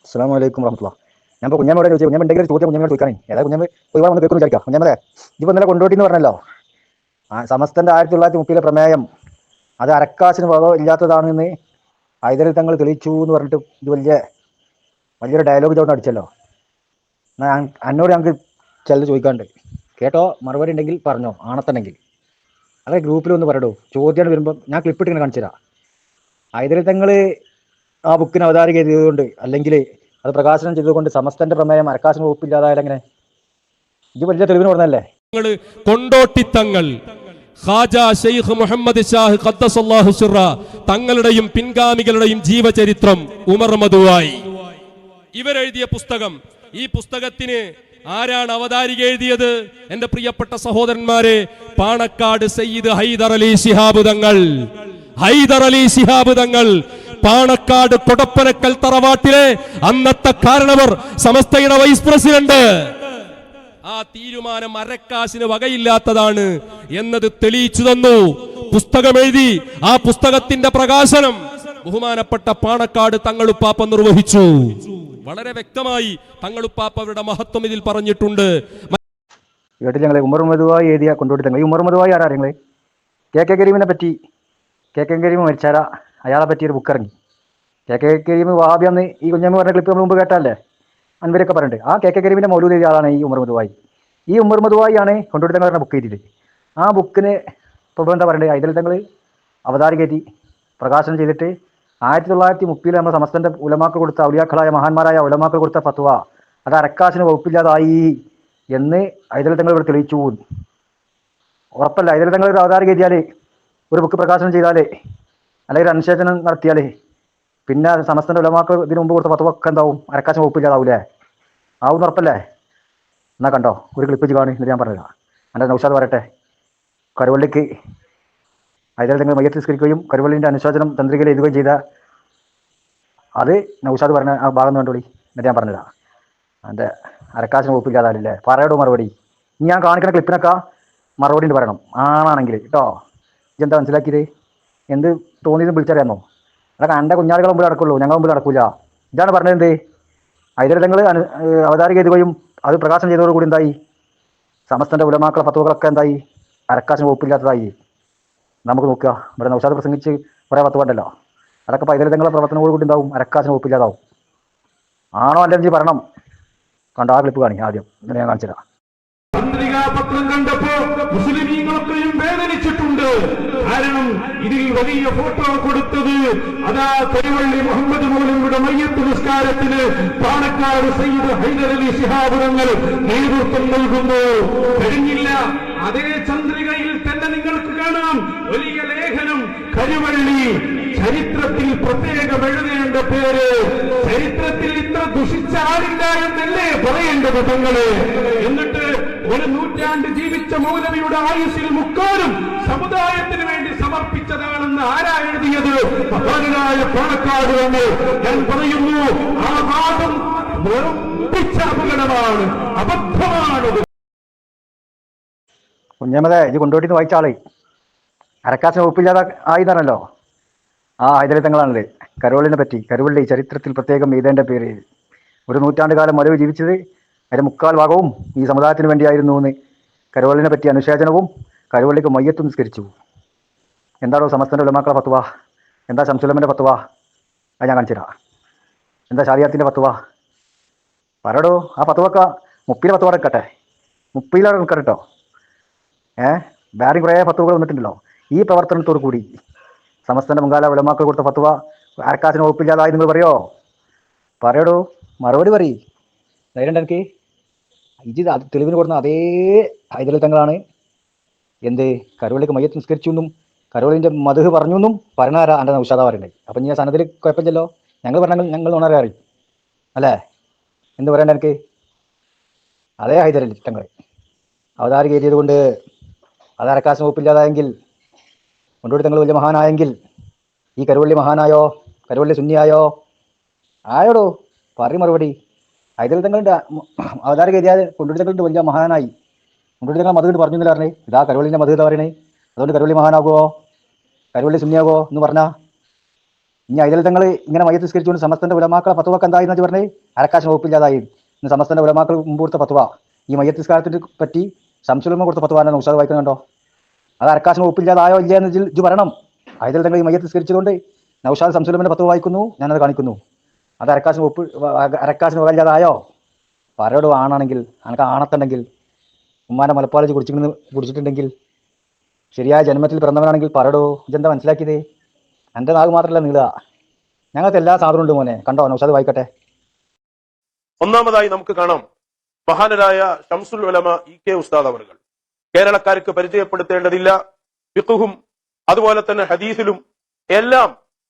അസ്സലാമു അലൈക്കും വറഹ്മത്തുള്ളാഹി. ഞാൻ ഇപ്പോൾ കുഞ്ഞമ്മയോട് ചോദിച്ചു, കുഞ്ഞമ്മ എന്തെങ്കിലും ഒരു ചോദ്യം കുഞ്ഞമ്മയോട് ചോദിക്കാനേ, ഏതായാലും കുഞ്ഞമ്മ ഒരുപാട് ഒന്ന് കേൾക്കുന്നു വിചാരിക്കാം. കുഞ്ഞമ്മേ, ഇപ്പോൾ ഇന്നലെ കൊണ്ടോട്ടി എന്ന് പറഞ്ഞല്ലോ, സമസ്തൻ്റെ 1930 പ്രമേയം അത് അരക്കാശിന് വക ഇല്ലാത്തതാണെന്ന് ഹൈദരലി തങ്ങൾ തെളിയിച്ചു എന്ന് പറഞ്ഞിട്ട് ഇത് വലിയൊരു ഡയലോഗ് ചോട്ട് അടിച്ചല്ലോ. എന്നാൽ എന്നോട് ഞങ്ങൾക്ക് ചിലത് ചോദിക്കാണ്ട് കേട്ടോ, മറുപടി ഉണ്ടെങ്കിൽ പറഞ്ഞോ, ആണത്തുണ്ടെങ്കിൽ അതെ ഗ്രൂപ്പിലൊന്ന് പറയടോ. ചോദ്യം വരുമ്പോൾ ഞാൻ ക്ലിപ്പിട്ട് ഇങ്ങനെ കാണിച്ചു തരാം. ഹൈദരലി തങ്ങൾ ആ ബുക്കിന് അവതാരിക ചെയ്തതുകൊണ്ട്, അല്ലെങ്കിൽ അത് പ്രകാശനം ചെയ്തുകൊണ്ട് സമസ്തന്റെ പ്രമേയം അരക്കാശിന് വകുപ്പില്ലാതായാലും എങ്ങനെ? ഇത് വലിയ തെളിവിന് പറഞ്ഞല്ലേ. കൊണ്ടോട്ടിത്തങ്ങൾ ഖാജ ശൈഖ് മുഹമ്മദ് ഷാഹ് ഖദ്ദസല്ലാഹു സിറ തങ്ങളുടെയും പിൻഗാമികളുടെയും ജീവചരിത്രം ഉമർ മധുവായി ഇവരെഴുതിയ പുസ്തകം. ഈ പുസ്തകത്തിന് ആരാണ് അവതാരിക എഴുതിയത്? എന്റെ പ്രിയപ്പെട്ട സഹോദരന്മാരെ, പാണക്കാട് സയ്യിദ് ഹൈദർ അലി ശിഹാബ് തങ്ങൾ. ഹൈദർ അലി ശിഹാബ് തങ്ങൾ പാണക്കാട് കൊടപ്പനക്കൽ തറവാട്ടിലെ അന്നത്തെ കാരണവർ, സമസ്തയുടെ വൈസ് പ്രസിഡന്റ്. ആ തീരുമാനം അരക്കാശിന് വകയില്ലാത്തതാണ് എന്നത് തെളിയിച്ചു തന്നു. പുസ്തകം എഴുതി. ആ പുസ്തകത്തിന്റെ പ്രകാശനം ബഹുമാനപ്പെട്ട പാണക്കാട് തങ്ങളുപ്പാപ്പ നിർവഹിച്ചു. വളരെ വ്യക്തമായി തങ്ങളുപ്പാപ്പ അവരുടെ മഹത്വം ഇതിൽ പറഞ്ഞിട്ടുണ്ട്. കേട്ടില്ല ഞങ്ങളെ? ഉമർ മധുവായി എഴുതിയ കൊണ്ടോട്ടി തങ്ങൾ. ഈ ഉമർ മധുവായി ആരാ നിങ്ങള്? കെ കരീമിനെ പറ്റി, കെ കരീം മരിച്ചാരാ, അയാളെ പറ്റി ഒരു ബുക്ക് ഇറങ്ങി. കെ കരീം വാബിയാന്ന് ഈ കുഞ്ഞമ്മ പറഞ്ഞ ക്ലിപ്പ് നമ്മൾ മുമ്പ് കേട്ടല്ലേ, അൻവരൊക്കെ പറഞ്ഞിട്ട്. ആ കെ കരീമിന്റെ മൗലൂദ് എഴുതിയ ആളാണ് ഈ ഉമർ മധുവായി. ഈ ഉമർ മധുവായി ആണ് കൊണ്ടോട്ടി തങ്ങൾ പറഞ്ഞ ബുക്ക് എഴുതിയത്. ആ ബുക്കിന് ഇപ്പോൾ എന്താ പറയണ്ടത്? ഹൈദരലി തങ്ങൾ അവതാരിക എഴുതി പ്രകാശനം ചെയ്തിട്ട് 1930 നമ്മൾ സമസ്തന്റെ ഉലമാക്കൾ കൊടുത്ത, ഔലിയാക്കളായ മഹാന്മാരായ ഉലമാക്കൾ കൊടുത്ത ഫത്വ അത് അരക്കാശിന് വകുപ്പില്ലാതായി എന്ന് ഹൈദരലി തങ്ങൾ ഇവിടെ തെളിയിച്ചു. ഉറപ്പല്ല? ഹൈദരലി തങ്ങൾ ഒരു അവതാരിക എഴുതിയാൽ, ഒരു ബുക്ക് പ്രകാശനം ചെയ്താൽ, അല്ലെങ്കിൽ ഒരു അനുശേചനം നടത്തിയാൽ, പിന്നെ സമസ്തന്റെ ഉലമാക്കൾ ഇതിനു മുമ്പ് കൊടുത്ത ഫത്വ ഒക്കെ എന്താവും? അരക്കാശിന് വകുപ്പില്ലാതാവൂലേ? ആവും ഉറപ്പല്ലേ? എന്നാ കണ്ടോ, ഒരു ക്ലിപ്പ് കാണി, എന്നിട്ട് ഞാൻ പറഞ്ഞില്ല. എൻ്റെ നൗഷാദ് പറയട്ടെ. കരുവള്ളിക്ക് ഹൈദരലി തങ്ങൾ മയ്യത്ത് നിസ്കരിക്കുകയും കരുവള്ളിൻ്റെ അനുശോചനം തന്ത്രികയിൽ എഴുതുകയും ചെയ്ത അത് നൗഷാദ് പറഞ്ഞ ആ ഭാഗം കണ്ടോളി, എന്നിട്ട് ഞാൻ പറഞ്ഞില്ല. എൻ്റെ അരക്കാശിന് വകുപ്പില്ലാതാവില്ലേ? പറയടോ മറുപടി. ഇനി ഞാൻ കാണിക്കുന്ന ക്ലിപ്പിനൊക്കെ മറുപടി ഉണ്ട് പറയണം, ആണാണെങ്കിൽ കേട്ടോ. ഇതെന്താ മനസ്സിലാക്കിയത്? എന്ത് തോന്നിയതും വിളിച്ചറിയാമോ? അതൊക്കെ എൻ്റെ കുഞ്ഞാളുകളെ മുമ്പിൽ നടക്കുള്ളൂ, ഞങ്ങൾ മുമ്പിൽ നടക്കൂല. ഇതാണ് പറഞ്ഞത്. എന്ത് ഹൈദരലി തങ്ങൾ അവതാരിക എഴുതുകയും അത് പ്രകാശനം ചെയ്തതോടുകൂടി എന്തായി? സമസ്തന്റെ ഉലമാക്കളെ ഫത്വകളൊക്കെ എന്തായി? അരക്കാശിന് വകുപ്പില്ലാത്തതായി. നമുക്ക് നോക്കുക, ഇവിടെ നൗഷാദ് പ്രസംഗിച്ച് കുറേ ഫത്വ ഉണ്ടല്ലോ, അതൊക്കെ ഹൈദരലി തങ്ങളുടെ പ്രവർത്തനങ്ങളോടുകൂടി എന്താവും? അരക്കാശിന് വകുപ്പില്ലാതാവും. ആണോ അല്ലെങ്കിൽ പറയണം. കണ്ടോ, ആ ക്ലിപ്പ് കാണി ആദ്യം, ഇങ്ങനെ ഞാൻ കാണിച്ചു തരാം. പത്രം കണ്ടപ്പോ മുസ്ലിമീങ്ങളൊക്കെയും വേദനിച്ചിട്ടുണ്ട്. കാരണം ഇതിൽ വലിയ ഫോട്ടോ കൊടുത്തത് അതാ കരുവള്ളി മുഹമ്മദ് മൗലവിയുടെ മയ്യത്ത് നിസ്കാരത്തിന് പാണക്കാട് സയ്യിദ് ഹൈദർ അലി ശിഹാബ് തങ്ങൾ നേതൃത്വം നൽകുന്നു. കഴിഞ്ഞില്ല, അതേ ചന്ദ്രികയിൽ തന്നെ നിങ്ങൾക്ക് കാണാം വലിയ ലേഖനം. കരുവള്ളി ചരിത്രത്തിൽ പ്രത്യേകം എഴുതേണ്ട പേര്, ചരിത്രത്തിൽ ഇത്ര ദുഷിച്ച ആളില്ല എന്നല്ലേ പറയേണ്ടത് തങ്ങള്. എന്നിട്ട് ഒരു നൂറ്റാണ്ട് ജീവിച്ച മൗലവിയുടെ ആയുസ്സിൽ മുക്കാലും സമുദായത്തിന് വേണ്ടി സമർപ്പിച്ചതാണെന്ന് ആരാ എഴുതിയത്? മഹാനായ പാണക്കാട് എന്ന് ഞാൻ പറയുന്നു. ആ വാദം നിർമ്മിച്ച അപകടമാണ്, അബദ്ധമാണ്. കുഞ്ഞമ്മതെ, ഇത് കൊണ്ടോട്ടിന്ന് വായിച്ച ആളെ അരക്കാശിന് വകുപ്പില്ലാതെ ആയിന്നാണല്ലോ. ആ ഹൈദരലി തങ്ങളാണത്. കരുവള്ളിനെ പറ്റി, കരുവള്ളി ചരിത്രത്തിൽ പ്രത്യേകം എഴുതേണ്ട പേര്. ഒരു നൂറ്റാണ്ട് കാലം മൗലവി ജീവിച്ചത് അതിൻ്റെ മുക്കാൽ ഭാഗവും ഈ സമുദായത്തിന് വേണ്ടിയായിരുന്നു എന്ന് കരുവള്ളിനെ പറ്റി അനുശേചനവും കരുവള്ളിക്ക് മയ്യത്തും നിസ്കരിച്ചു. എന്താണോ സമസ്തന്റെ ഉലമാക്കളെ ഫത്വ? എന്താ ശംസുലമ്മന്റെ ഫത്വ? അത് ഞാൻ കാണിച്ചു തരാം. എന്താ ഷാരിയാത്തിന്റെ ഫത്വ? പറയടോ. ആ ഫത്വക്ക 30 ഫത്വ എടുക്കട്ടെ, 30 എടുക്കട്ടെ കേട്ടോ. വേറെ കുറേ ഫത്വകൾ വന്നിട്ടുണ്ടല്ലോ. ഈ പ്രവർത്തനത്തോടു കൂടി സമസ്തന്റെ മുൻകാല ഉലമാക്കൾ കൊടുത്ത ഫത്വ അരക്കാശിന് വകുപ്പില്ലാതായി നിങ്ങൾ പറയോ? പറയടോ, മറുപടി പറയും. ധൈര്യം എനിക്ക്. ഇത് തെളിവിന് കൊടുക്കുന്ന അതേ ഹൈദരലി തങ്ങളാണ് എന്ത് കരുവള്ളിക്ക് മയ്യത്ത് നിസ്കരിച്ചു എന്നും കരുവള്ളിൻ്റെ മദ്ഹ് പറഞ്ഞു എന്നും പറഞ്ഞാരാ? എൻ്റെ നൗഷാദ പറയണ്ടേ. അപ്പം ഞാൻ സനത്തിൽ കുഴപ്പമില്ലല്ലോ, ഞങ്ങൾ പറഞ്ഞാൽ ഞങ്ങൾ ഉണരെ അറിയും അല്ലേ? എന്ത് പറയണ്ട എനിക്ക്? അതേ ഹൈദരലി തങ്ങൾ അവതാരിക എഴുതിയത് കൊണ്ട് അത് അരക്കാശിന് വകുപ്പില്ലാതായെങ്കിൽ, കൊണ്ടോട്ടി തങ്ങൾ വലിയ മഹാനായെങ്കിൽ ഈ കരുവള്ളി മഹാനായോ? കരുവള്ളി സുന്നിയായോ? ആയോടോ, പറയും മറുപടി. ഹൈദരലി തങ്ങളുടെ അവതാരിക എഴുതിയാൽ കൊണ്ടോട്ടി തങ്ങളുടെ വലിയ മഹാനായി. കൊണ്ടോട്ടി തങ്ങൾ മധുവിട്ട് പറഞ്ഞില്ല പറഞ്ഞേ, ഇതാ കരുവള്ളിൻ്റെ മധു ഇതാ പറയണേ, അതുകൊണ്ട് കരുവള്ളി മഹാനാകുമോ? കരുവള്ളി സുന്നിയാകുമോ എന്ന് പറഞ്ഞാ ഇനി അതിൽ തങ്ങൾ ഇങ്ങനെ മയ്യത്ത് നിസ്കരിച്ചുകൊണ്ട് സമസ്തന്റെ ഉലമാക്കളെ ഫത്വക്ക് എന്തായെന്ന് വെച്ച് പറഞ്ഞ് അരക്കാശിന് വകുപ്പില്ലാതായി. ഇന്ന് സമസ്തന്റെ ഉലമാക്കൾ മുമ്പ് കൊടുത്ത ഫത്വ ഈ മയ്യത്ത് നിസ്കാരത്തിനെ പറ്റി ശംസുലുമ കൊടുത്ത ഫത്വാനെ ഉസ്താദ് വായിക്കുന്നുണ്ടോ? അത് അരക്കാശിന് വകുപ്പില്ലാതായോ ഇല്ല എന്ന് ഇത് പറയണം. അതിൽ തങ്ങൾ ഈ മയ്യത്ത് നിസ്കരിച്ചുകൊണ്ട് നൗഷാദ് ശംസുലുമിന്റെ ഫത്വ വായിക്കുന്നു, ഞാനത് കാണിക്കുന്നു. അത് അരക്കാശിന് അരക്കാശിന് വകയില്ലാതായോ? പരയോട് ആണാണെങ്കിൽ അനക്ക് ആണത്തുണ്ടെങ്കിൽ ഉമ്മാന്റെ മലപ്പാലജ് കുടിച്ചിട്ടുണ്ടെങ്കിൽ ശരിയായ ജന്മത്തിൽ പിറന്നവനാണെങ്കിൽ പറയടോ, ഇതെന്താ മനസ്സിലാക്കിയത്? എൻ്റെ നാവ് മാത്രമല്ല നീളുക, ഞങ്ങൾക്ക് എല്ലാ സാധനവും ഉണ്ട് മോനെ. കണ്ടോ നൗഷാദ് വായിക്കട്ടെ. ഒന്നാമതായി നമുക്ക് കാണാം മഹാനരായ ഷംസുൽ ഉലമ ഇ കെ ഉസ്താദ് അവർകൾ കേരളക്കാർക്ക് പരിചയപ്പെടുത്തേണ്ടതില്ല, ഫിഖ്ഹും അതുപോലെ തന്നെ ഹദീസിലും എല്ലാം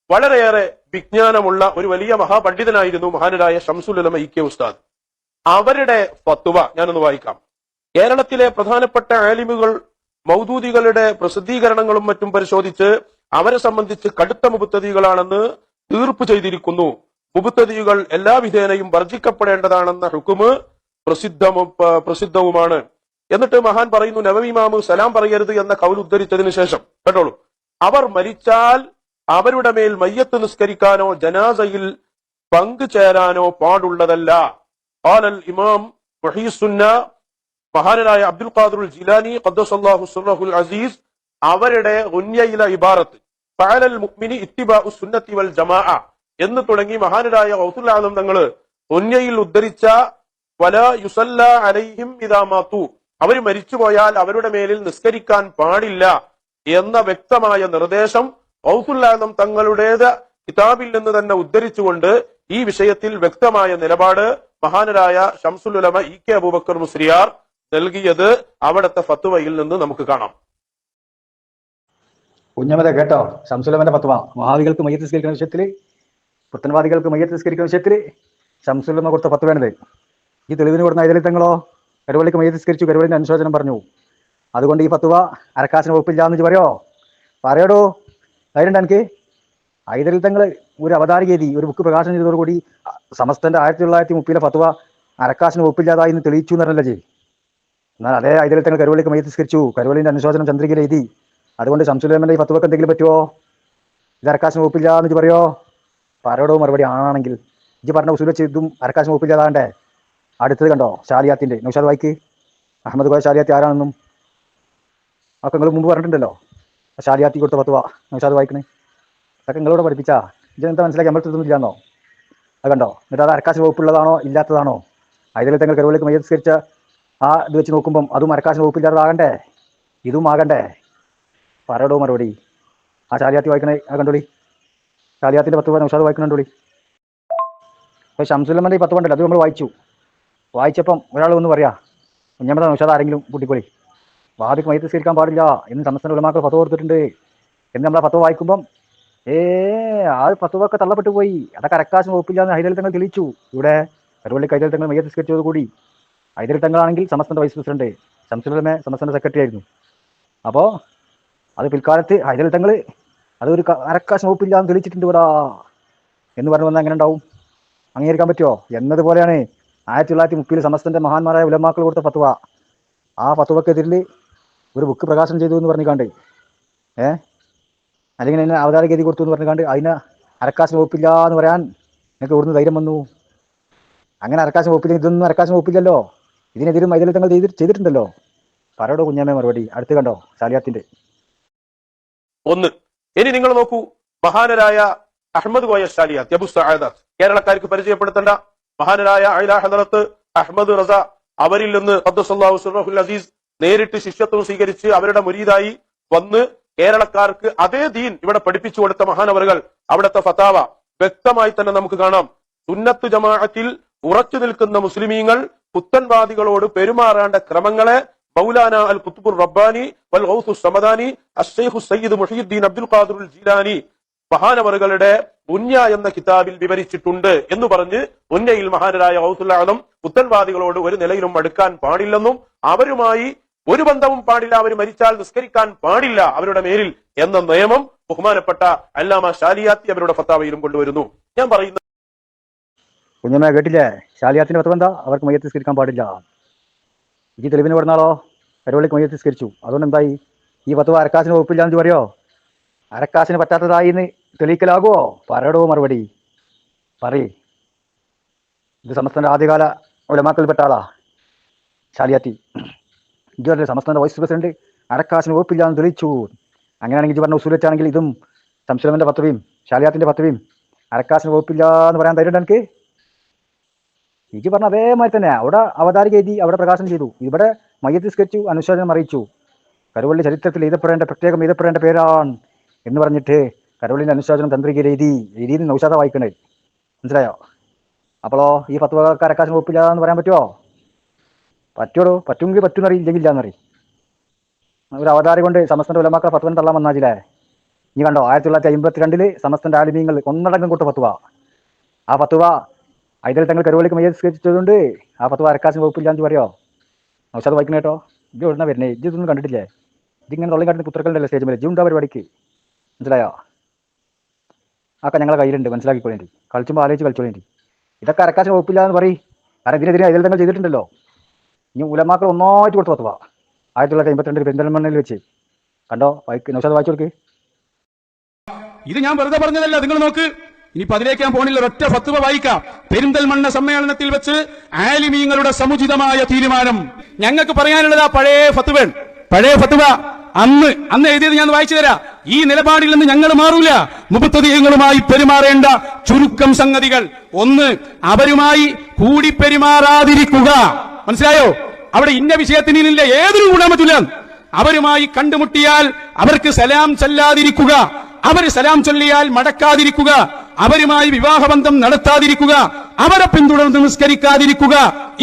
വളരെയേറെ വിജ്ഞാനമുള്ള ഒരു വലിയ മഹാപണ്ഡിതനായിരുന്നു മഹാനരായ ഷംസുൽ ഉലമ ഇ കെ ഉസ്താദ്. അവരുടെ ഫത്വ ഞാനൊന്ന് വായിക്കാം. കേരളത്തിലെ പ്രധാനപ്പെട്ട ആലിമുകൾ മൗദൂദികളുടെ പ്രസിദ്ധീകരണങ്ങളും മറ്റും പരിശോധിച്ച് അവരെ സംബന്ധിച്ച് കടുത്ത മുബത്തദികളാണെന്ന് തീർപ്പ് ചെയ്തിരിക്കുന്നു. മുബത്തദികൾ എല്ലാ വിധേനയും വർജിക്കപ്പെടേണ്ടതാണെന്ന ഹുക്കുമ് പ്രസിദ്ധവുമാണ്. എന്നിട്ട് മഹാൻ പറയുന്നു, നവവി ഇമാമ് സലാം പറയരുത് എന്ന കൗൽ ഉദ്ധരിച്ചതിന് ശേഷം കേട്ടോളൂ, അവർ മരിച്ചാൽ അവരുടെ മേൽ മയ്യത്ത് നിസ്കരിക്കാനോ ജനാസയിൽ പങ്കുചേരാനോ പാടുള്ളതല്ല. ഖാലൽ ഇമാം മുഹീസുന്ന മഹാനായ അബ്ദുൽ ഖാദിർ ജിലാനി ഖദ്ദസല്ലാഹു സിർറഹുൽ അസീസ് അവരുടെ ഉന്യയിലെ ഇബാറത്ത് ഫഅലൽ മുഅ്മിനി ഇത്തിബാഉ സുന്നത്തി വൽ ജമാഅ എന്ന് തുടങ്ങി മഹാനായ ഗൗസുൽ ആലം തങ്ങള് ഉന്യയിൽ ഉദ്ധരിച്ച വലാ യുസല്ല അലൈഹിം ഇദാ മാതു, അവർ മരിച്ചുപോയാൽ അവരുടെ മേലിൽ നിസ്കരിക്കാൻ പാടില്ല എന്ന വ്യക്തമായ നിർദ്ദേശം ഗൗസുൽ ആലം തങ്ങളുടേത് കിതാബിൽ നിന്ന് തന്നെ ഉദ്ധരിച്ചുകൊണ്ട് ഈ വിഷയത്തിൽ വ്യക്തമായ നിലപാട് മഹാനരായ ഷംസുൽ ഉലമ ഇ കെ അബൂബക്കർ മുസ്ലിയാർ നൽകിയത് അവിടുത്തെ ഫത്വയിൽ നിന്ന് നമുക്ക് കാണാം. കുഞ്ഞമത കേട്ടോ, ഷംസുലമന്റെ ഫത്വ വഹാബികൾക്ക് മയ്യത്ത് നിസ്കരിക്കുന്ന വിഷയത്തില്, പുത്തൻവാദികൾക്ക് മയ്യത്ത് നിസ്കരിക്കുന്ന വിഷയത്തില് ഷംസുലമ കൊടുത്ത ഫത്വയാണിത്. ഈ തെളിവിന് കൊടുക്കുന്ന ഐതലിത്തങ്ങളോ കരുവള്ളിക്ക് മയ്യത്ത് നിസ്കരിച്ചു, കരുവള്ളിന്റെ അനുശോചനം പറഞ്ഞു. അതുകൊണ്ട് ഈ ഫത്വ അരക്കാശിന് വകുപ്പില്ല എന്ന് പറയോ? പറയടോ, ധൈര്യമുണ്ട് എനിക്ക്? ഐതലിത്തങ്ങൾ ഒരു അവതാരിക എഴുതി ഒരു ബുക്ക് പ്രകാശനം ചെയ്തതോടുകൂടി സമസ്തന്റെ 1930 ഫത്വ അരക്കാശിന് വകുപ്പില്ലാതായി എന്ന് തെളിയിച്ചു എന്ന് പറഞ്ഞല്ലോ ചെയ്യും. എന്നാൽ അതേ ഐതലിത്തങ്ങൾ കരുവള്ളിക്ക് മയ്യത്ത് നിസ്കരിച്ചു, കരുവള്ളിന്റെ അനുശോചനം ചന്ദ്രികയിൽ എഴുതി. അതുകൊണ്ട് ഷംസുലമന്റെ ഈ ഫത്വക്ക് എന്തെങ്കിലും പറ്റുമോ? ഇത് അരക്കാശിന് വകുപ്പില്ല എന്ന് പറയോ? പറയടോ മറുപടി ആണെങ്കിൽ ഇജ്ജ് പറഞ്ഞ ഉസൂൽ വെച്ച് ഇതും അരക്കാശിന് വകുപ്പില്ലാതാണ്ടേ. അടുത്തത് കണ്ടോ, ഷാലിയാത്തിന്റെ നൗഷാദ് വായിക്ക്. അഹമ്മദ് കോയ ഷാലിയാത്തി ആരാണെന്നും ഒക്കെ നിങ്ങൾ മുമ്പ് പറഞ്ഞിട്ടുണ്ടല്ലോ. ഷാലിയാത്തി കൊടുത്ത ഫത്വ നൗഷാദ് വായിക്കണേ. അതൊക്കെ നിങ്ങളോട് പഠിപ്പിച്ചാ ഇതെന്താ മനസ്സിലാക്കി നമ്മൾ ഇതൊന്നുമില്ലാന്നോ? അത് കണ്ടോ? എന്നിട്ട് അത് അരക്കാശിന് വകുപ്പുള്ളതാണോ ഇല്ലാത്തതാണോ? അതിൽ തങ്ങൾ കരുവള്ളിക്ക് മയ്യത്ത് നിസ്കരിച്ച ആ ഇത് വെച്ച് നോക്കുമ്പം അതും അരക്കാശിന് വകുപ്പില്ലാതാകണ്ടേ, ഇതും ആകണ്ടേ? പറയടോ മറുപടി. ആ ഷാലിയാത്തി വായിക്കണേ, ആ കണ്ടോളി. ഷാലിയാത്തിന്റെ ഫത്വ നൗഷാദ് വായിക്കണോളി. അപ്പൊ ഷംസുലമന്റെ ഈ ഫത്വ ഉണ്ടല്ലോ, അത് നമ്മൾ വായിച്ചപ്പം ഒരാൾ ഒന്ന് പറയാ, കുഞ്ഞമ്മദ നൗഷാദ് ആരെങ്കിലും കൂട്ടിക്കോളി, വഹാബിക്ക് മയ്യത്ത് നിസ്കരിക്കാൻ പാടില്ല എന്ന് സമസ്തന്റെ ഉലമാക്കൾ ഫത്വ കൊടുത്തിട്ടുണ്ട് എന്ന് നമ്മളെ ഫത്വ വായിക്കുമ്പം ആ ഫത്വൊക്കെ തള്ളപ്പെട്ടു പോയി. അതൊക്കെ അരക്കാശിന് വകുപ്പില്ല എന്ന് ഹൈദരത്തങ്ങൾ തെളിയിച്ചു. ഇവിടെ കരുവള്ളിക്ക് ഹൈദരത്തങ്ങൾ മയ്യത്ത് നിസ്കരിച്ചതോടുകൂടി ഹൈദരത്തങ്ങളാണെങ്കിൽ സമസ്തന്റെ വൈസ് പ്രസിഡന്റ്, ഷംസുലമ സമസ്തന്റെ സെക്രട്ടറി ആയിരുന്നു. അപ്പോൾ അത് പിൽക്കാലത്ത് ഹൈദരത്തങ്ങൾ അതൊരു അരക്കാശിന് വകുപ്പില്ല എന്ന് തെളിയിച്ചിട്ടുണ്ട് ഇവിടെ എന്ന് പറഞ്ഞു വന്നാൽ എങ്ങനെ ഉണ്ടാവും? അംഗീകരിക്കാൻ പറ്റുമോ? എന്നതുപോലെയാണ് 1930 സമസ്തന്റെ മഹാന്മാരായ ഉലമാക്കൾ കൊടുത്ത ഫത്വ. ആ ഫത്വക്കെതിരിൽ ഒരു ബുക്ക് പ്രകാശനം ചെയ്തു എന്ന് പറഞ്ഞിക്കാണ്ട് അല്ലെങ്കിൽ അതിനെ അവതാരിക എഴുതി കൊടുത്തു എന്ന് പറഞ്ഞിക്കാണ്ട് അതിന് അരക്കാശിന് വകുപ്പില്ല എന്ന് പറയാൻ നിങ്ങൾക്ക് ഇവിടുന്ന് ധൈര്യം വന്നു? അങ്ങനെ അരക്കാശിന് വകുപ്പില്ല, ഇതൊന്നും അരക്കാശിന് വകുപ്പില്ലല്ലോ, ഇതിനെതിരും ഐതലിത്തങ്ങൾ ചെയ്തിട്ടുണ്ടല്ലോ. പറയടോ കുഞ്ഞാമേ മറുപടി. അടുത്ത് കണ്ടോ ഷാലിയാത്തിന്റെ. ഒന്ന്, ഇനി നിങ്ങൾ നോക്കൂ, മഹാനരായ അഹമ്മദ് കോയ ഷാലിയാത്ത് അബു സഅദത്ത് കേരളക്കാർക്ക് പരിചയപ്പെടുത്തേണ്ട മഹാനരായ അഇല ഹദറത്ത് അഹമ്മദ് റസ അവരിൽ നിന്ന് ഖദ്ദസല്ലാഹു സിർറഹുൽ അസീസ് നേരിട്ട് ശിഷ്യത്വം സ്വീകരിച്ച് അവരുടെ മുരീദായി വന്ന് കേരളക്കാർക്ക് അതേ ദീൻ ഇവിടെ പഠിപ്പിച്ചു കൊടുത്ത മഹാനവറുകൾ അവിടുത്തെ ഫതാവ വ്യക്തമായി തന്നെ നമുക്ക് കാണാം. സുന്നത്ത് ജമാഅത്തിൽ ഉറച്ചു നിൽക്കുന്ന മുസ്ലിമീങ്ങൾ പുത്തൻവാദികളോട് പെരുമാറേണ്ട ക്രമങ്ങളെ മൗലാന അൽ ഖുത്ബുർ റബ്ബാനി വൽ ഗൗസു സമദാനി അശ്ശൈഖു സയ്യിദ് മുഹീദ്ദീൻ അബ്ദുൽ ഖാദിർ ജീലാനി മഹാനവറുകളുടെ ഉന്യ എന്ന കിതാബിൽ വിവരിച്ചിട്ടുണ്ട് എന്ന് പറഞ്ഞ് ഉന്യയിൽ മഹാനരായ ഗൗസുൽ ആലം പുത്തൻവാദികളോട് ഒരു നിലയിലും അടുക്കാൻ പാടില്ലെന്നും അവരുമായി ഒരു ബന്ധവും പാടില്ല, അവർ മരിച്ചാൽ നിസ്കരിക്കാൻ പാടില്ല അവരുടെ മേലിൽ എന്ന നിയമം ബഹുമാനപ്പെട്ട അല്ലാമ ഷാലിയാത്തി അവരുടെ ഫത്താവയിലും കൊണ്ടുവരുന്നു. ഞാൻ പറയുന്നത് കുഞ്ഞമ്മ കേട്ടില്ലേ? ഷാലിയാത്തിന്റെ ഫത്വ എന്താ? അവർക്ക് മയ്യത്ത് നിസ്കരിക്കാൻ പാടില്ല. ഈ തെളിവിന് പറഞ്ഞാലോ കരുവള്ളിക്ക് മയ്യത്ത് നിസ്കരിച്ചു, അതുകൊണ്ട് എന്തായി? ഈ ഫത്വ അരക്കാശിന് വകുപ്പില്ല എന്ന് പറയോ? അരക്കാശിന് പറ്റാത്തതായി എന്ന് തെളിയിക്കലാകുമോ? പറയടോ മറുപടി പറയ്. ഇത് സമസ്തന്റെ ആദ്യകാല ഉലമാക്കളിൽപ്പെട്ട ആളാ ഷാലിയാത്തി. ഇതുവരെ സമസ്തന്റെ വൈസ് പ്രസിഡന്റ് അരക്കാശിന് വകുപ്പില്ലാന്ന് തെളിയിച്ചു. അങ്ങനെയാണെങ്കിൽ ഇജ്ജ് പറഞ്ഞ ഉസൂൽ വെച്ചാണെങ്കിൽ ഇതും ശംസുലമന്റെ പത്തവിയും ഷാലിയാത്തിന്റെ പത്തവിയും അരക്കാശിന് വകുപ്പില്ല എന്ന് പറയാൻ തരുന്നുണ്ട് എനിക്ക്? ഇജ്ജ് പറഞ്ഞ അതേമാതിരി തന്നെ അവിടെ അവതാരിക എഴുതി, അവിടെ പ്രകാശനം ചെയ്തു, ഇവിടെ മയ്യത്ത് സ്കെച്ചു, അനുശോചനം അറിയിച്ചു. കരുവള്ളി ചരിത്രത്തിൽ എഴുതപ്പെടേണ്ട പേരാണ് എന്ന് പറഞ്ഞിട്ട് കരുവള്ളിന്റെ അനുശോചനം തന്ത്രികയിൽ എഴുതി നൗഷാദ വായിക്കണേ. മനസ്സിലായോ? അപ്പോഴോ ഈ ഫത്വക്ക് അരക്കാശിന് വകുപ്പില്ല എന്ന് പറയാൻ പറ്റുമോ? പറ്റുമോ? പറ്റുമെങ്കിൽ പറ്റുമെന്നറി, ഇല്ലെങ്കിൽ ഇല്ലാന്നറി. ഒരു അവതാരി കൊണ്ട് സമസ്തന്റെ ഉലമാക്കളെ ഫത്വൻ തള്ളാൻ വന്നാജില്ലേ? ഇനി കണ്ടോ, 1952 സമസ്തന്റെ ആലിമീങ്ങൾ ഒന്നടങ്കം കൂട്ട ഫത്വ. ആ ഫത്വ ഐതൽ തങ്ങൾ കരുവള്ളിക്ക് മയ്യസ്കരിച്ചതുകൊണ്ട് ആ ഫത്വ അരക്കാശിന് വകുപ്പില്ലാന്ന് പറയോ? നൗഷാദ് വായിക്കണ കേട്ടോ. ഇജ്ജ് എവിടുന്ന വരുന്നേ? ഇതൊന്നും കണ്ടിട്ടില്ലേ? ഇതിങ്ങനെ തൊള്ളി കാട്ടുന്ന പുത്രക്കളുണ്ടല്ലോ സ്റ്റേജ് മേലെ. ഇജ്ജുണ്ടാ പരിപാടിക്ക്? മനസ്സിലായോ? ആക്കെ ഞങ്ങളെ കയ്യിലുണ്ട്, മനസ്സിലാക്കിക്കൊള്ളേണ്ടി. കളിച്ചുമ്പോൾ ആലോചിച്ച് കളിച്ചോളേണ്ടി. ഇതൊക്കെ അരക്കാശിന് വകുപ്പില്ല എന്ന് പറയും. കാരണം ഇതിനെതിരെ ഐതൽ തങ്ങൾ ചെയ്തിട്ടുണ്ടല്ലോ. ഇനി ഉലമാക്കൾ ഒന്നായിട്ട് കൊടുത്ത് ഫത്വ 1952 പെരിന്തൽമണ്ണയിൽ വെച്ച്. കണ്ടോ? നൗഷാദ് വായിച്ചു കൊടുക്ക്. ഇത് ഞാൻ വെറുതെ പറഞ്ഞതല്ല, നിങ്ങൾ നോക്ക്. ഇനിയിപ്പോ അതിലേക്ക് ഞാൻ പോണില്ല, ഒറ്റ ഫത്വ വായിക്കാം. പെരിന്തൽമണ്ണ സമ്മേളനത്തിൽ വെച്ച് ആലിമീങ്ങളുടെ സമുചിതമായ തീരുമാനം. ഞങ്ങൾക്ക് പറയാനുള്ളത് ആ പഴയ ഫത്വ അന്ന് എഴുതിയത് ഞാൻ വായിച്ചു തരാം. ഈ നിലപാടിൽ നിന്ന് ഞങ്ങൾ മാറൂല. മുബത്തദീങ്ങളുമായി പെരുമാറേണ്ട ചുരുക്കം സംഗതികൾ: ഒന്ന്, അവരുമായി കൂടി പെരുമാറാതിരിക്കുക. മനസ്സിലായോ? അവിടെ ഇന്ന വിഷയത്തിനില്ല, ഏതൊരു കൂടാൻ പറ്റില്ല. അവരുമായി കണ്ടുമുട്ടിയാൽ അവർക്ക് സലാം ചൊല്ലാതിരിക്കുക, അവർ സലാം ചൊല്ലിയാൽ മടക്കാതിരിക്കുക, അവരുമായി വിവാഹബന്ധം നടത്താതിരിക്കുക, അവരെ പിന്തുടർന്ന് നിസ്കരിക്കാതിരിക്കുക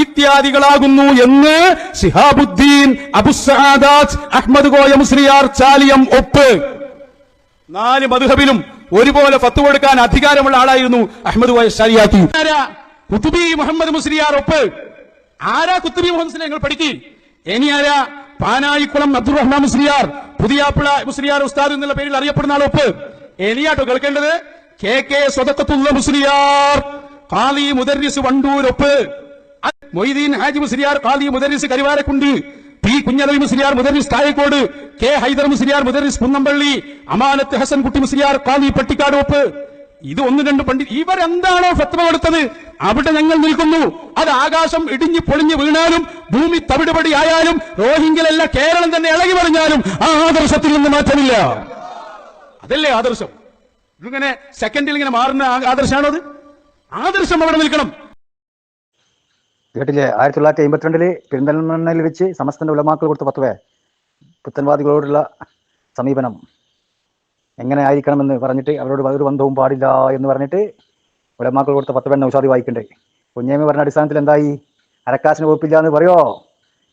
ഇത്യാദികളാകുന്നു എന്ന് ശിഹാബുദ്ദീൻ അബുസ്സആദാത്ത് അഹ്മദ് കോയ മുസ്ലിയാർ ചാലിയം ഒപ്പ്. 4 മദ്ഹബിലും ഒരുപോലെ ഫത്വ കൊടുക്കാൻ അധികാരമുള്ള ആളായിരുന്നു അഹ്മദ് കോയ ശാലിയാത്തി. കുത്തുബി മുഹമ്മദ് മുസ്ലിയാർ ഒപ്പ്. ആരാ കുത്തുബി മുഹമ്മദ് മുസ്ലിയാർ? നിങ്ങൾ പഠിക്കി. ഇനി ആരാ? പാനായിക്കുളം അബ്ദുറഹ്മാൻ മുസ്ലിയാർ, പുതിയാപ്പിള മുസ്ലിയാർ ഉസ്താദ് എന്നുള്ള പേരിൽ അറിയപ്പെടുന്ന ആൾ ഒപ്പ്. എലിയാട്ടോ കേൾക്കേണ്ടത്. കെ സ്വതക്കത്തുള്ള മുസ്ലിയാർ, ഖാലി മുദർരിസ് വണ്ടൂർ ഒപ്പ്. മൊയ്തീൻ ഹാജി മുസ്ലിയാർ, ഖാലി മുദർരിസ് കരുവാരക്കുണ്ട്, പി കുഞ്ഞലവി മുസ്ലിയാർ മുദർരിസ് താഴേക്കോട്, കെ ഹൈദർ മുസ്ലിയാർ മുദർരിസ് കുന്നമ്പള്ളി, അമാനത്ത് ഹസൻ കുട്ടി മുസ്ലിയാർ, ഖാലി പട്ടിക്കാട് ഒപ്പ്. ഇത് 1-2 പണ്ഡിറ്റ്. ഇവരെന്താണോ ഫത്വ കൊടുത്തത് അവിടെ ഞങ്ങൾ നിൽക്കുന്നു. അത് ആകാശം ഇടിഞ്ഞു പൊളിഞ്ഞു വീണാലും ഭൂമി തവിടുപടി ആയാലും റോഹിംഗ്യലല്ല കേരളം തന്നെ ഇളകി പറഞ്ഞാലും ആ ആദർശത്തിൽ നിന്ന് മാറ്റമില്ല. അതല്ലേ ആദർശം? ഇങ്ങനെ സെക്കൻഡിൽ ഇങ്ങനെ മാറുന്ന ആദർശമാണോ അത്? ആദർശം അവിടെ നിൽക്കണം. കേട്ടില്ലേ? 1952 പെരിന്തൽമണ്ണയിൽ വെച്ച് സമസ്തന്റെ ഉലമാക്കൾ കൊടുത്ത ഫത്വ, പുത്തൻവാദികളോടുള്ള സമീപനം എങ്ങനെ ആയിരിക്കണമെന്ന് പറഞ്ഞിട്ട് അവരോട് ഒരു ബന്ധവും പാടില്ല എന്ന് പറഞ്ഞിട്ട് ഉലമാക്കൾ കൊടുത്ത ഫത്വ നൗഷാദി വായിക്കണ്ടേ. കുഞ്ഞേമി പറഞ്ഞ അടിസ്ഥാനത്തിൽ എന്തായി? അരക്കാശിന് വകുപ്പില്ല എന്ന് പറയോ?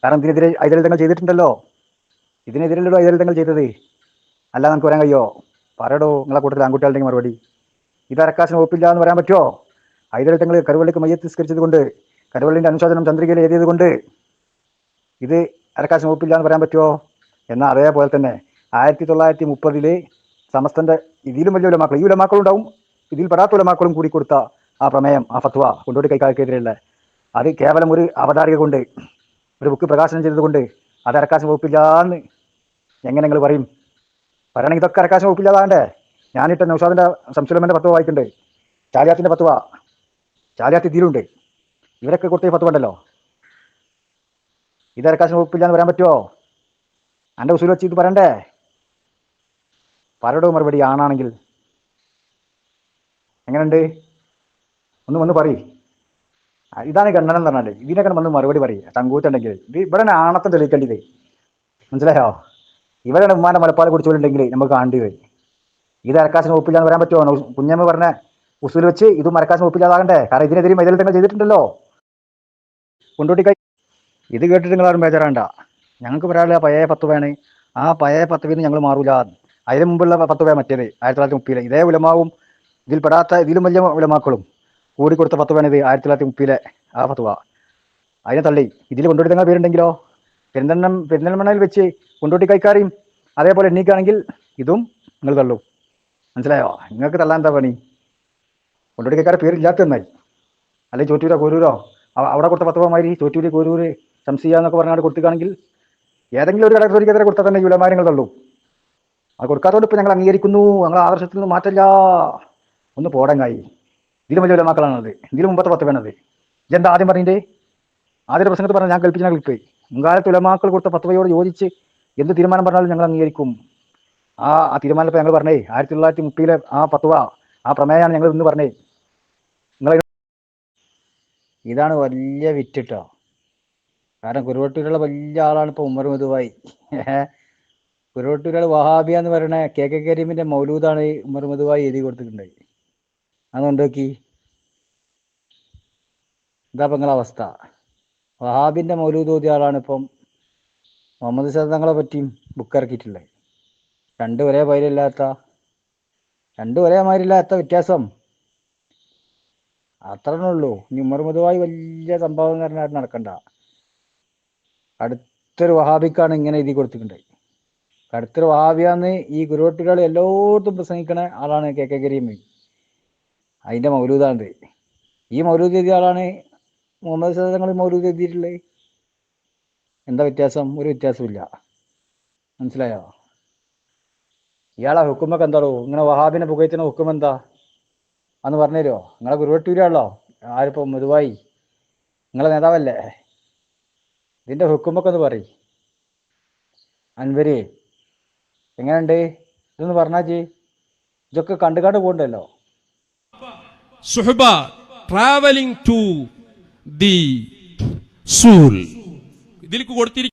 കാരണം ഇതിനെതിരെ ഐതൽ തങ്ങൾ ചെയ്തിട്ടുണ്ടല്ലോ. ഇതിനെതിരല്ലോ ഐതൽ തങ്ങൾ ചെയ്തത്. അല്ല നമുക്ക് പറയാൻ കഴിയോ? പറയടോ, നിങ്ങളെ കൂട്ടത്തിൽ ആൺകുട്ടികളുടെങ്കിൽ മറുപടി. ഇത് അരക്കാശിന് വകുപ്പില്ല എന്ന് പറയാൻ പറ്റുമോ? ഐതൽ തങ്ങൾ കരുവള്ളിക്ക് മയ്യത്ത് നിസ്കരിച്ചത് കൊണ്ട്, കരുവള്ളിന്റെ അനുശോചനം ചന്ദ്രികയിൽ എഴുതിയത് കൊണ്ട് ഇത് അരക്കാശിന് വകുപ്പില്ല എന്ന് പറയാൻ പറ്റുമോ? എന്നാൽ അതേപോലെ തന്നെ 1930 സമസ്തന്റെ ഇതിലും വലിയ ഉലമാക്കൾ, ഈ ഉലമാക്കളുണ്ടാവും, ഇതിൽ പെടാത്ത ഉലമാക്കളും കൂടി കൊടുത്ത ആ പ്രമേയം, ആ ഫത്വ കൊണ്ടോട്ടി കൈക്കാർക്കെതിരെയുള്ള, അത് കേവലം ഒരു അവതാരിക കൊണ്ട്, ഒരു ബുക്ക് പ്രകാശനം ചെയ്തത് കൊണ്ട് അത് അരക്കാശിന് വകുപ്പില്ല എന്ന് എങ്ങനെ നിങ്ങൾ പറയും? പറയണമെങ്കിൽ ഇതൊക്കെ അരക്കാശിന് വകുപ്പില്ലാതാണ്ടേ? ഞാനിട്ട് നൗഷാദിന്റെ ശംസുലമന്റെ ഫത്വ വായിക്കുന്നുണ്ട്, ചാലിയാത്തിന്റെ ഫത്വ, ചാലിയാത്ത് ഇതിലുണ്ട്. ഇവരൊക്കെ കൊടുത്ത ഫത്വ ഉണ്ടല്ലോ. ഇത് അരക്കാശിന് വകുപ്പില്ല എന്ന് പറയാൻ പറ്റുമോ? എൻ്റെ ഉസൂൽ വെച്ച് ഇത് പറയണ്ടേ? പറയടോ മറുപടി. ആണാണെങ്കിൽ എങ്ങനെയുണ്ട്? ഒന്ന് പറയും. ഇതാണ് ഖണ്ഡനം എന്ന് പറഞ്ഞാൽ. ഇതിനൊക്കെ വന്ന് മറുപടി പറയും തങ്കൂത്തുണ്ടെങ്കിൽ. ഇത് ഇവിടെ ആണത്തം തെളിയിക്കേണ്ടത്. മനസ്സിലായോ? ഇവരുടെ ഉമ്മാന്റെ മലപ്പാൽ കുടിച്ചുകൊണ്ടുണ്ടെങ്കിൽ നമുക്ക് കാണേണ്ടി വരും. ഇത് അരക്കാശിന് വകുപ്പില്ല എന്ന് പറയാൻ പറ്റുമോ? കുഞ്ഞമ്മ പറഞ്ഞ ഉസൂൽ വെച്ച് ഇതും അരക്കാശിന് വകുപ്പില്ലാതാകണ്ടേ? കാരണം ഇതിനെതിരെ മൈതൽ തങ്ങൾ ചെയ്തിട്ടുണ്ടല്ലോ. കൊണ്ടോട്ടിക്കായി ഇത് കേട്ടിട്ട് നിങ്ങളാരും ബേജാറാണ്ട. ഞങ്ങൾക്ക് പറയാനുള്ള പഴയ ഫത്വയാണ്. ആ പഴയ ഫത്വയിൽ നിന്ന് ഞങ്ങൾ മാറൂല. അതിന് മുമ്പുള്ള ഫത്വ മറ്റേത് 1930 ഇതേ ഉലമാവും ഇതിൽ പെടാത്ത ഇതിലും വലിയ ഉലമാക്കളും കൂടി കൊടുത്ത ഫത്വയാണ് ഇത് 1930 ആ ഫത്വ. അതിനെ തള്ളി ഇതിൽ കൊണ്ടോട്ടി തങ്ങൾ പേരുണ്ടെങ്കിലോ? പെരിന്തൽമണ്ണയിൽ വെച്ച് കൊണ്ടോട്ടി കൈക്കാരെയും അതേപോലെ എണ്ണീക്കാണെങ്കിൽ ഇതും നിങ്ങൾ തള്ളും. മനസ്സിലായോ? നിങ്ങൾക്ക് തള്ളാൻ എന്താ പണി? കൊണ്ടോട്ടി കൈക്കാരെ പേരില്ലാത്ത നന്നായി. അല്ലെങ്കിൽ ചോറ്റൂരോ കോരൂരോ അവിടെ കൊടുത്ത ഫത്വ മാതിരി ചോറ്റൂര് കോരൂര് ശംസിയ എന്നൊക്കെ പറഞ്ഞാൽ കൊടുത്തിക്കാണെങ്കിൽ ഏതെങ്കിലും ഒരു കടത്തോരിക്കെതിരെ കൊടുത്താൽ തന്നെ ഈ ഉലമാരെ നിങ്ങൾ തള്ളും. അത് കൊടുക്കാത്തതുകൊണ്ട് ഇപ്പം ഞങ്ങൾ അംഗീകരിക്കുന്നു, ഞങ്ങൾ ആദർശത്തിൽ നിന്ന് മാറ്റില്ല. ഒന്ന് പോടങ്ങായി. ഇതിലും വലിയ ഉലമാക്കളാണത്. ഇതിലും മുമ്പത്തെ പത്ത് വേണത്. ഇതെന്താ ആദ്യം പറഞ്ഞിട്ട് ആദ്യ പ്രസംഗത്ത് പറഞ്ഞാൽ ഞാൻ കൽപ്പിച്ച ക്ലിപ്പ് മുൻകാലത്ത് ഉലമാക്കൾ കൊടുത്ത ഫത്വയോട് യോജിച്ച് എന്ത് തീരുമാനം പറഞ്ഞാലും ഞങ്ങൾ അംഗീകരിക്കും. ആ തീരുമാനം ഇപ്പം ഞങ്ങൾ പറഞ്ഞേ 1930 ആ ഫത്വ, ആ പ്രമേയമാണ് ഞങ്ങൾ ഇന്ന് പറഞ്ഞേ. നിങ്ങൾ ഇതാണ് വലിയ വിറ്റിട്ടോ. കാരണം കുരുവട്ടൂരുള്ള വലിയ ആളാണ് ഇപ്പോൾ ഉമർ മധുവായി. കുരുവട്ടൂരുള്ള വഹാബിയ എന്ന് പറയുന്ന കെ കരീമിന്റെ മൗലൂദാണ് ഉമർ മധുവായി എഴുതി കൊടുത്തിട്ടുണ്ടായി. അതുകൊണ്ട് നോക്കി എന്താ ഇപ്പം നിങ്ങളെ അവസ്ഥ. വഹാബിന്റെ മൗലൂദ് ഓതിയ ആളാണ് ഇപ്പം മുഹമ്മദ് സദങ്ങളെ പറ്റിയും ബുക്ക് ഇറക്കിയിട്ടുള്ളത്. രണ്ടും ഒരേ മാതിരില്ലാത്ത വ്യത്യാസം അത്രേ ഉള്ളൂ. ഇനി ഉമർ മധുവായി വലിയ സംഭവം എന്ന് പറഞ്ഞാൽ നടക്കണ്ട. അടുത്തൊരു വഹാബിക്കാണ് ഇങ്ങനെ എഴുതി കൊടുത്തിട്ടുണ്ട്. അടുത്തൊരു വഹാബിയാന്ന് ഈ ഗുരുവട്ടുകൾ എല്ലായിടത്തും പ്രസംഗിക്കണ ആളാണ് കെ കരീം. അതിൻ്റെ മൗലൂദാണ്. ഈ മൗലൂദ് എഴുതിയ ആളാണ് മുഹമ്മദ് സദങ്ങൾ മൗലൂദ് എഴുതിയിട്ടുള്ളത്. എന്താ വ്യത്യാസം? ഒരു വ്യത്യാസമില്ല. മനസ്സിലായോ? ഇയാളെ ഹുക്കുമൊക്കെ എന്താണോ ഇങ്ങനെ വഹാബിനെ പുകയറ്റുന്ന ഹുക്കും എന്താ അന്ന് പറഞ്ഞുതരുമോ? നിങ്ങളെ ഗുരുവട്ടൂരാണല്ലോ ആരിപ്പോൾ മധുവായി, നിങ്ങളെ നേതാവല്ലേ. ഇതിൻ്റെ ഹുക്കുമൊക്കെ ഒന്ന് പറയും. അൻവരി എങ്ങനെയുണ്ട് ഇതൊന്ന് പറഞ്ഞാച്ചി. ഇതൊക്കെ കണ്ടു പോകണ്ടല്ലോ. സുഹബ ട്രാവലിംഗ് ടു ദി സൂൽ ഇതിലേക്ക് കൊടുത്തിരിക്കും.